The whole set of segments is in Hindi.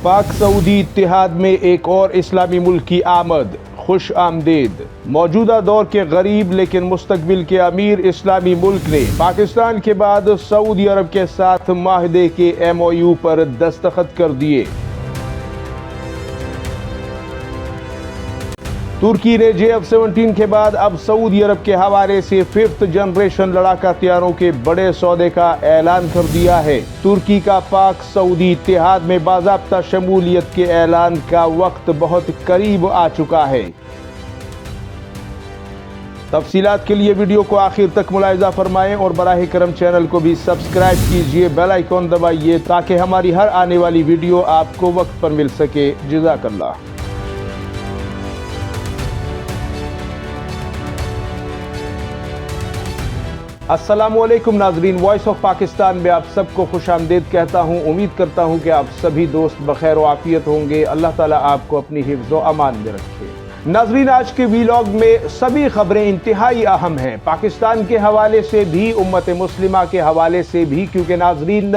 पाक सऊदी इत्तेहाद में एक और इस्लामी मुल्क की आमद, खुश आमदीद। मौजूदा दौर के गरीब लेकिन मुस्तकबिल के अमीर इस्लामी मुल्क ने पाकिस्तान के बाद सऊदी अरब के साथ माहदे के MOU पर दस्तखत कर दिए। तुर्की ने JF-17 के बाद अब सऊदी अरब के हवाले से 5th जनरेशन लड़ाका हथियारों के बड़े सौदे का ऐलान कर दिया है। तुर्की का पाक सऊदी इत्तेहाद में बाज़ाब्ता शमूलियत के ऐलान का वक्त बहुत करीब आ चुका है। तफसीलात के लिए वीडियो को आखिर तक मुलाहिजा फरमाएं और बराह करम चैनल को भी सब्सक्राइब कीजिए, बेल आइकॉन दबाइए ताकि हमारी हर आने वाली वीडियो आपको वक्त पर मिल सके। जज़ाकल्लाह। अस्सलामुअलैकुम नाजरीन, वॉइस ऑफ पाकिस्तान में आप सबको खुश आमदीद कहता हूँ। उम्मीद करता हूँ कि आप सभी दोस्त बखैर व आफियत होंगे। अल्लाह ताला आपको अपनी हिफ्ज़ व अमान में रखे। नाजरीन, आज के वीलॉग में सभी खबरें इंतहाई अहम हैं, पाकिस्तान के हवाले से भी, उम्मत मुस्लिमा के हवाले से भी, क्योंकि नाजरीन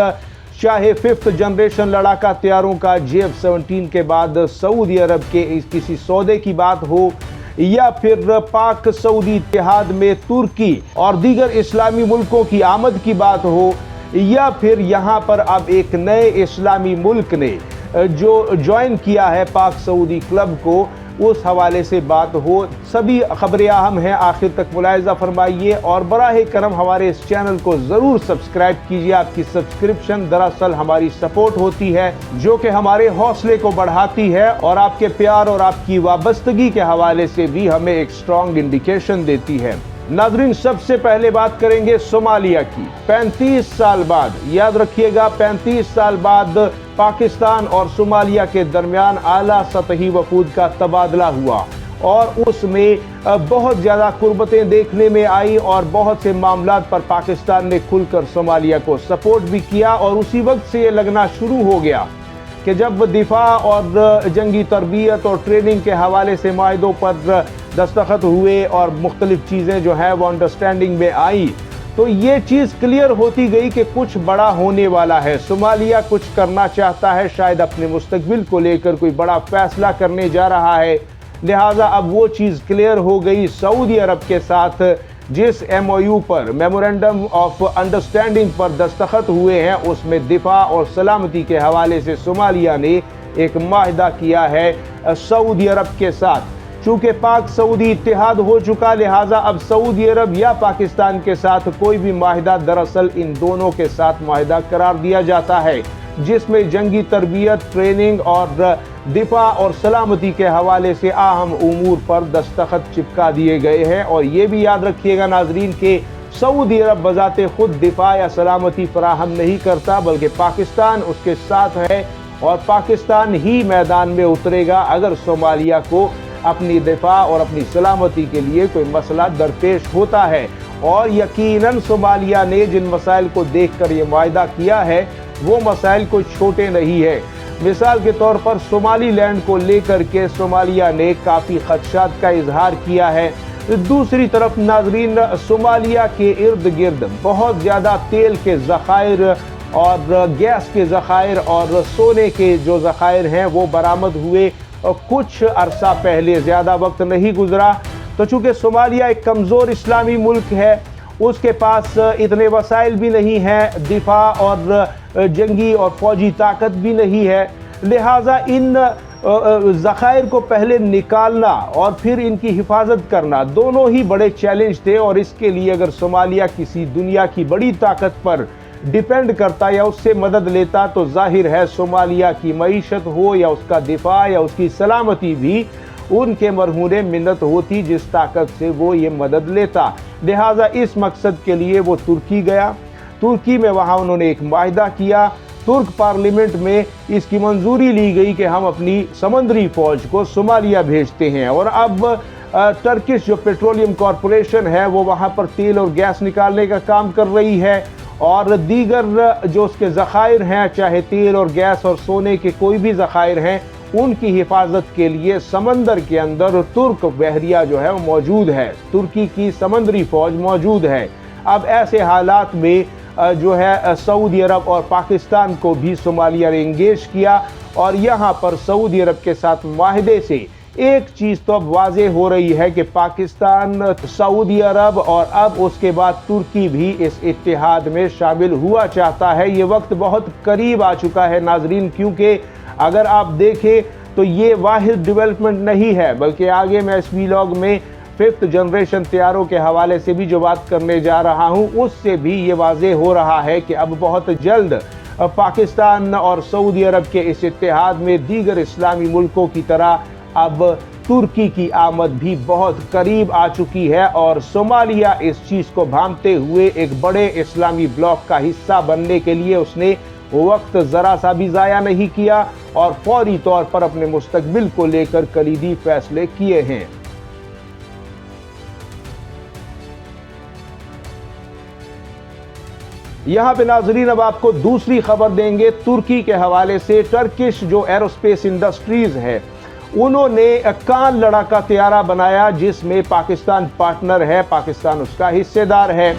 चाहे 5th जनरेशन लड़ाका हथियारों का JF-17 के बाद सऊदी अरब के किसी सौदे की बात हो या फिर पाक सऊदी इत्तेहाद में तुर्की और दीगर इस्लामी मुल्कों की आमद की बात हो, या फिर यहाँ पर अब एक नए इस्लामी मुल्क ने जो ज्वाइन किया है पाक सऊदी क्लब को, उस हवाले से बात हो, सभी खबरें अहम हैं। आखिर तक मुलाहिजा फरमाइए और बराह करम हमारे इस चैनल को ज़रूर सब्सक्राइब कीजिए। आपकी सब्सक्रिप्शन दरअसल हमारी सपोर्ट होती है, जो कि हमारे हौसले को बढ़ाती है और आपके प्यार और आपकी वाबस्तगी के हवाले से भी हमें एक स्ट्रॉन्ग इंडिकेशन देती है। नाज़रीन, सबसे पहले बात करेंगे सोमालिया की। 35 साल बाद, याद रखिएगा, 35 साल बाद पाकिस्तान और सोमालिया के दरमियान आला सतही वफूद का तबादला हुआ और उसमें बहुत ज़्यादा कुर्बतें देखने में आई और बहुत से मामलात पर पाकिस्तान ने खुलकर सोमालिया को सपोर्ट भी किया। और उसी वक्त से ये लगना शुरू हो गया कि जब दिफा और जंगी तरबियत और ट्रेनिंग के हवाले से माहिदों पर दस्तखत हुए और मुख्तलिफ चीज़ें जो है वो अंडरस्टैंडिंग में आई, तो ये चीज़ क्लियर होती गई कि कुछ बड़ा होने वाला है। सोमालिया कुछ करना चाहता है, शायद अपने मुस्तकबिल को लेकर कोई बड़ा फैसला करने जा रहा है। लिहाजा अब वो चीज़ क्लियर हो गई। सऊदी अरब के साथ जिस MOU पर, मेमोरेंडम ऑफ अंडरस्टैंडिंग पर दस्तखत हुए हैं, उसमें दिफा और सलामती के हवाले से सोमालिया ने एक माहिदा किया है सऊदी अरब के साथ। चूँकि पाक सऊदी इत्तेहाद हो चुका, लिहाजा अब सऊदी अरब या पाकिस्तान के साथ कोई भी माहिदा दरअसल इन दोनों के साथ माहिदा करार दिया जाता है, जिसमें जंगी तरबियत, ट्रेनिंग और दिफा और सलामती के हवाले से अहम उमूर पर दस्तखत चिपका दिए गए हैं। और ये भी याद रखिएगा नाजरीन के सऊदी अरब बजाते खुद दिफा या सलामती फराहम नहीं करता, बल्कि पाकिस्तान उसके साथ है और पाकिस्तान ही मैदान में उतरेगा अगर सोमालिया को अपनी दिफा और अपनी सलामती के लिए कोई मसला दरपेश होता है। और यकीनन सोमालिया ने जिन मसाइल को देखकर ये वायदा किया है वो मसाइल कोई छोटे नहीं है। मिसाल के तौर पर सोमालीलैंड को लेकर के सोमालिया ने काफ़ी खदशात का इजहार किया है। दूसरी तरफ नाजरीन, सोमालिया के इर्द गिर्द बहुत ज़्यादा तेल के ज़खायर और गैस के ज़खायर और सोने के जो ज़खायर हैं वो बरामद हुए और कुछ अरसा पहले, ज़्यादा वक्त नहीं गुजरा। तो चूँकि सोमालिया एक कमज़ोर इस्लामी मुल्क है, उसके पास इतने वसाइल भी नहीं हैं, दिफा और जंगी और फौजी ताकत भी नहीं है, लिहाजा इन ज़खायर को पहले निकालना और फिर इनकी हिफाजत करना दोनों ही बड़े चैलेंज थे। और इसके लिए अगर सोमालिया किसी दुनिया की बड़ी ताकत पर डिपेंड करता या उससे मदद लेता तो जाहिर है सोमालिया की मईशत हो या उसका दिफा या उसकी सलामती भी उनके मरहूने मिन्नत होती जिस ताकत से वो ये मदद लेता। लिहाजा इस मकसद के लिए वो तुर्की गया। तुर्की में वहाँ उन्होंने एक माहिदा किया। तुर्क पार्लियामेंट में इसकी मंजूरी ली गई कि हम अपनी समंदरी फौज को सोमालिया भेजते हैं। और अब टर्किश जो पेट्रोलियम कॉरपोरेशन है वो वहाँ पर तेल और गैस निकालने का काम कर रही है और दीगर जो उसके ज़खायर हैं, चाहे तेल और गैस और सोने के कोई भी ज़खायर हैं, उनकी हिफाजत के लिए समंदर के अंदर तुर्क बहरिया जो है वो मौजूद है, तुर्की की समंदरी फौज मौजूद है। अब ऐसे हालात में जो है सऊदी अरब और पाकिस्तान को भी सोमालिया ने इंगेज किया और यहाँ पर सऊदी अरब के साथ माहिदे से एक चीज तो अब वाजे हो रही है कि पाकिस्तान, सऊदी अरब और अब उसके बाद तुर्की भी इस इत्तेहाद में शामिल हुआ चाहता है। ये वक्त बहुत करीब आ चुका है नाजरीन, क्योंकि अगर आप देखें तो ये वाहिद डेवलपमेंट नहीं है, बल्कि आगे मैं इस वीलॉग में 5th जनरेशन तैयारों के हवाले से भी जो बात करने जा रहा हूं, उससे भी ये वाजे हो रहा है कि अब बहुत जल्द पाकिस्तान और सऊदी अरब के इस इत्तेहाद में दीगर इस्लामी मुल्कों की तरह अब तुर्की की आमद भी बहुत करीब आ चुकी है और सोमालिया इस चीज को भांपते हुए एक बड़े इस्लामी ब्लॉक का हिस्सा बनने के लिए उसने वक्त जरा सा भी जाया नहीं किया और फौरी तौर पर अपने मुस्तकबिल को लेकर कलीदी फैसले किए हैं। यहां पे नाजरीन अब आपको दूसरी खबर देंगे तुर्की के हवाले से। टर्किश जो एरोस्पेस इंडस्ट्रीज है, उन्होंने कान लड़ाका तैयारा बनाया जिसमें पाकिस्तान पार्टनर है, पाकिस्तान उसका हिस्सेदार है।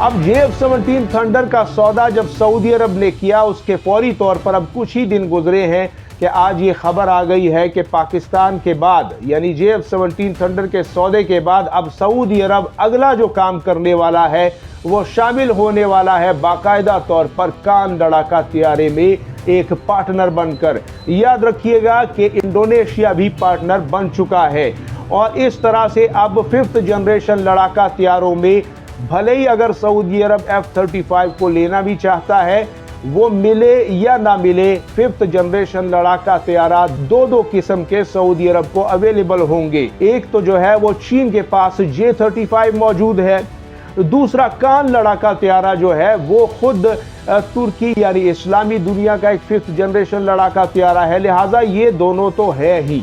अब JF-17 थंडर का सौदा जब सऊदी अरब ने किया, उसके फौरी तौर पर अब कुछ ही दिन गुजरे हैं कि आज ये खबर आ गई है कि पाकिस्तान के बाद, यानी JF-17 थंडर के सौदे के बाद अब सऊदी अरब अगला जो काम करने वाला है वो शामिल होने वाला है बाकायदा तौर पर कान लड़ाका तैयारे में एक पार्टनर बनकर। याद रखिएगा कि इंडोनेशिया भी पार्टनर बन चुका है और इस तरह से अब 5th जनरेशन लड़ाका तैयारों में भले ही अगर सऊदी अरब F-35 को लेना भी चाहता है, वो मिले या ना मिले, 5th जनरेशन लड़ाका तैयारा दो किस्म के सऊदी अरब को अवेलेबल होंगे। एक तो जो है वो चीन के पास J-35 मौजूद है, दूसरा कान लड़ाका तैयारा जो है वो खुद तुर्की यानी इस्लामी दुनिया का एक 5th जनरेशन लड़ाका तैयारा है। लिहाजा ये दोनों तो है ही,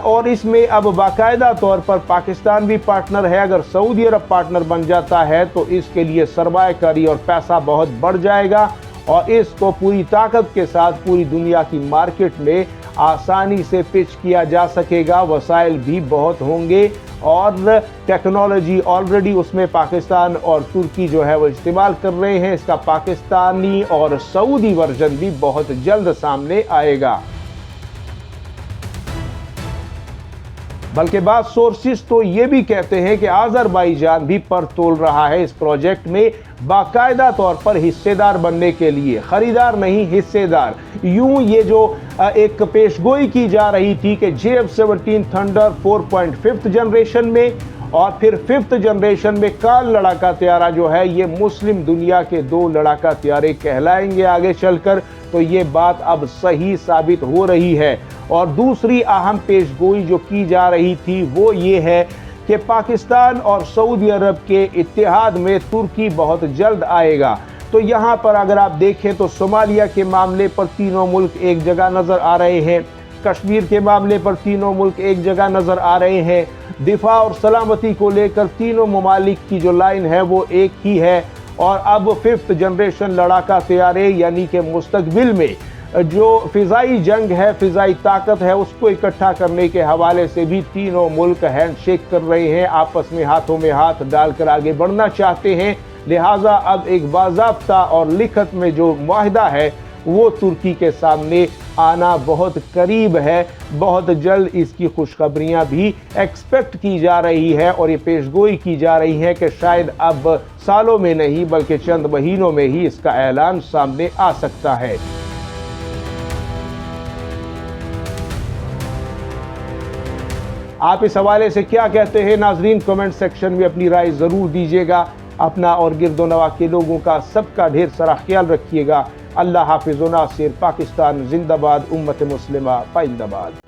और इसमें अब बाकायदा तौर पर पाकिस्तान भी पार्टनर है। अगर सऊदी अरब पार्टनर बन जाता है तो इसके लिए सरमायाकारी और पैसा बहुत बढ़ जाएगा और इसको पूरी ताकत के साथ पूरी दुनिया की मार्केट में आसानी से पिच किया जा सकेगा। वसाइल भी बहुत होंगे और टेक्नोलॉजी ऑलरेडी उसमें पाकिस्तान और तुर्की जो है वो इस्तेमाल कर रहे हैं। इसका पाकिस्तानी और सऊदी वर्जन भी बहुत जल्द सामने आएगा। बल्कि बात सोर्सेस तो ये भी कहते हैं कि आज़रबाईजान भी पर तोल रहा है इस प्रोजेक्ट में बाकायदा तौर पर हिस्सेदार बनने के लिए, खरीदार नहीं हिस्सेदार। यूं ये जो एक पेशगोई की जा रही थी कि JF-17 थंडर 4.5th जनरेशन में और फिर 5th जनरेशन में कान लड़ाका तैयारा जो है ये मुस्लिम दुनिया के 2 लड़ाका तैयारे कहलाएंगे आगे चलकर, तो ये बात अब सही साबित हो रही है। और दूसरी अहम पेशगोई जो की जा रही थी वो ये है कि पाकिस्तान और सऊदी अरब के इत्तेहाद में तुर्की बहुत जल्द आएगा। तो यहाँ पर अगर आप देखें तो सोमालिया के मामले पर तीनों मुल्क एक जगह नजर आ रहे हैं, कश्मीर के मामले पर तीनों मुल्क एक जगह नजर आ रहे हैं, दिफा और सलामती को लेकर तीनों ममालिक की जो लाइन है वो एक ही है। और अब 5th जनरेशन लड़ाका तैयारे यानी कि मुस्तकबिल में जो फिजाई जंग है, फिजाई ताकत है, उसको इकट्ठा करने के हवाले से भी तीनों मुल्क हैंडशेक कर रहे हैं, आपस में हाथों में हाथ डालकर आगे बढ़ना चाहते हैं। लिहाजा अब एक बाज़ाब्ता और लिखत में जो मुआहिदा है वो तुर्की के सामने आना बहुत करीब है। बहुत जल्द इसकी खुशखबरियां भी एक्सपेक्ट की जा रही है और ये पेशगोई की जा रही है कि शायद अब सालों में नहीं बल्कि चंद महीनों में ही इसका ऐलान सामने आ सकता है। आप इस हवाले से क्या कहते हैं नाजरीन? कमेंट सेक्शन में अपनी राय ज़रूर दीजिएगा। अपना और गिरदोनवा के लोगों का सबका ढेर सारा ख्याल रखिएगा। अल्लाह हाफिज़ व नासिर। पाकिस्तान जिंदाबाद, उम्मत मुस्लिमा पाइंदाबाद।